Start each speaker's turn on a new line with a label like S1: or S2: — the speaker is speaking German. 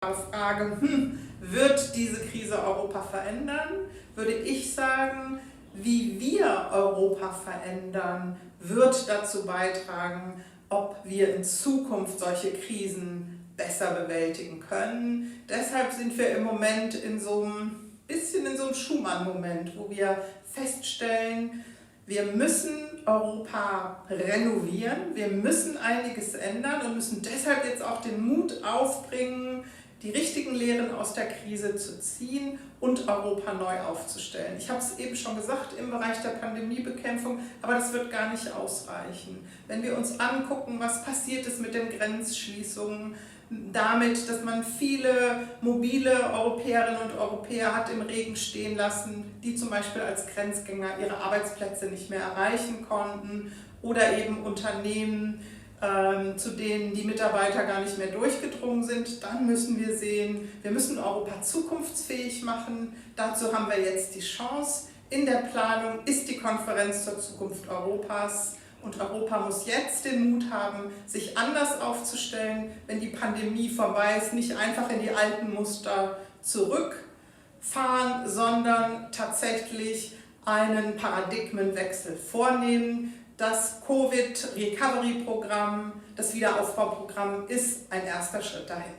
S1: Frage, wird diese Krise Europa verändern, würde ich sagen, wie wir Europa verändern, wird dazu beitragen, ob wir in Zukunft solche Krisen besser bewältigen können. Deshalb sind wir im Moment in so einem Schumann-Moment, wo wir feststellen, wir müssen Europa renovieren, wir müssen einiges ändern und müssen deshalb jetzt auch den Mut aufbringen, die richtigen Lehren aus der Krise zu ziehen und Europa neu aufzustellen. Ich habe es eben schon gesagt, im Bereich der Pandemiebekämpfung, aber das wird gar nicht ausreichen. Wenn wir uns angucken, was passiert ist mit den Grenzschließungen, damit, dass man viele mobile Europäerinnen und Europäer hat im Regen stehen lassen, die zum Beispiel als Grenzgänger ihre Arbeitsplätze nicht mehr erreichen konnten, oder eben Unternehmen, zu denen die Mitarbeiter gar nicht mehr durchgedrungen sind, dann müssen wir sehen, wir müssen Europa zukunftsfähig machen. Dazu haben wir jetzt die Chance. In der Planung ist die Konferenz zur Zukunft Europas und Europa muss jetzt den Mut haben, sich anders aufzustellen, wenn die Pandemie vorbei ist, nicht einfach in die alten Muster zurückfahren, sondern tatsächlich einen Paradigmenwechsel vornehmen. Das Covid-Recovery-Programm, das Wiederaufbauprogramm ist ein erster Schritt dahin.